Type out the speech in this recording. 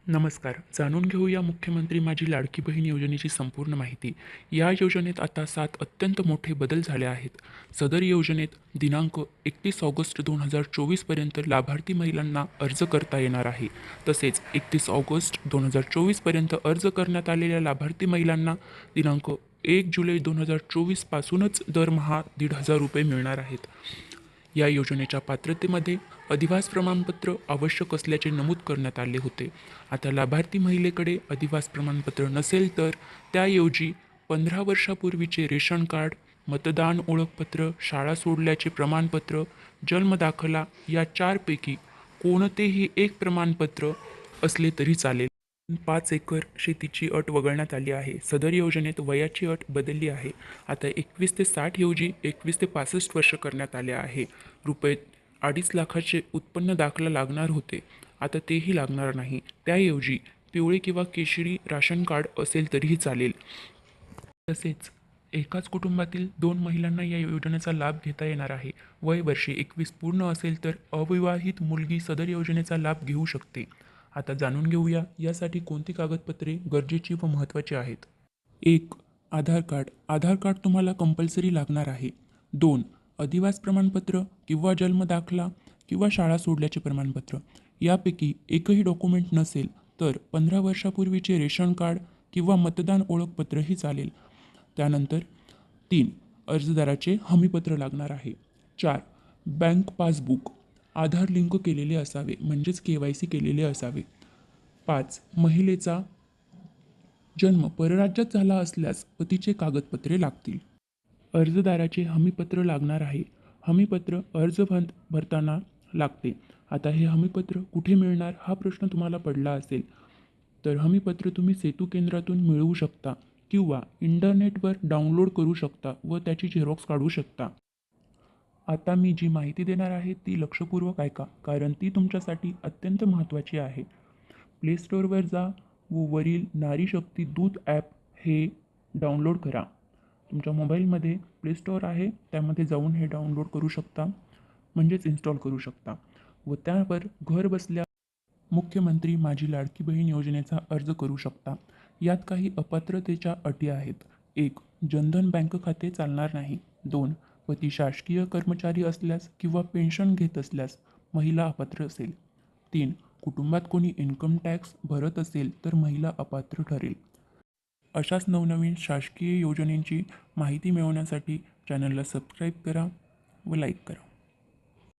नमस्कार. जाणून घेऊया मुख्यमंत्री माझी लाडकी बहीण योजनेची संपूर्ण माहिती. या योजनेत आता 7 अत्यंत मोठे बदल झाले आहेत. सदर योजनेत दिनांक 31 ऑगस्ट 2024 पर्यंत लाभार्थी महिलांना अर्ज करता येणार आहे. तसेच 31 ऑगस्ट 2024 पर्यंत अर्ज करण्यात आलेल्या लाभार्थी महिलांना दिनांक 1 जुलै 2024 पासूनच दरमहा ₹1,500 मिळणार आहेत. या योजनेच्या पात्रतेमध्ये अधिवास प्रमाणपत्र आवश्यक असल्याचे नमूद करण्यात आले होते. आता लाभार्थी महिलेकडे अधिवास प्रमाणपत्र नसेल तर त्याऐवजी 15 वर्षापूर्वीचे रेशन कार्ड, मतदान ओळखपत्र, शाळा सोडल्याचे प्रमाणपत्र, जन्मदाखला या 4 पैकी कोणतेही एक प्रमाणपत्र असले तरी चालेल. 5 एकर शेतीची अट वगळण्यात आली आहे. सदर योजनेत वयाची अट बदलली आहे. आता 21 ते 60 ऐवजी 21 ते 65 वर्ष करण्यात आले आहे. ₹2.5 लाखाचे उत्पन्न दाखला लागणार होते. आता तेही लागणार नाही. त्याऐवजी पिवळे किंवा केशरी राशन कार्ड असेल तरीही चालेल. तसेच एकाच कुटुंबातील 2 महिलांना या योजनेचा लाभ घेता येणार आहे. वय वर्षे 21 पूर्ण असेल तर अविवाहित मुलगी सदर योजनेचा लाभ घेऊ शकते. आता जाणून घेऊया यासाठी कोणती कागदपत्रे गरजेची व महत्त्वाची आहेत. 1. आधार कार्ड. आधार कार्ड तुम्हाला कंपल्सरी लागणार आहे. 2. अधिवास प्रमाणपत्र किंवा जन्मदाखला किंवा शाळा सोडल्याचे प्रमाणपत्र यापैकी एकही डॉक्युमेंट नसेल तर 15 वर्षापूर्वीचे रेशन कार्ड किंवा मतदान ओळखपत्रही चालेल. त्यानंतर 3. अर्जदाराचे हमीपत्र लागणार आहे. 4. बँक पासबुक आधार लिंक केलेले असावे म्हणजेच KYC केलेले असावे. 5. महिलेचा जन्म परराज्यात झाला असल्यास पतीचे कागदपत्रे लागतील. अर्जदाराचे हमीपत्र लागणार आहे. हमीपत्र अर्ज भरताना लागते. आता हे हमीपत्र कुठे मिळणार हा प्रश्न तुम्हाला पडला असेल तर हमीपत्र तुम्ही सेतू केंद्रातून मिळवू शकता किंवा इंटरनेटवर डाउनलोड करू शकता व त्याची झेरॉक्स काढू शकता. आता मी जी माहिती देणार आहे ती लक्षपूर्वक ऐका, कारण ती तुमच्यासाठी अत्यंत महत्त्वाची आहे. प्ले स्टोअरवर जा व वरील नारी शक्ती दूत ॲप हे डाउनलोड करा. तुमच्या मोबाईलमध्ये प्ले स्टोअर आहे, त्यामध्ये जाऊन हे डाउनलोड करू शकता म्हणजेच इन्स्टॉल करू शकता व त्यावर घर बसल्या मुख्यमंत्री माझी लाडकी बहीण योजनेचा अर्ज करू शकता. यात काही अपात्रतेच्या अटी आहेत. 1. जनधन बँक खाते चालणार नाही. 2. पती शासकीय कर्मचारी असल्यास किंवा पेन्शन घेत असल्यास महिला अपात्र असेल. 3. कुटुंबात कोणी इन्कम टॅक्स भरत असेल तर महिला अपात्र ठरेल. अशाच नवनवीन शासकीय योजनेची माहिती मिळवण्यासाठी चॅनलला सबस्क्राईब करा व लाईक करा.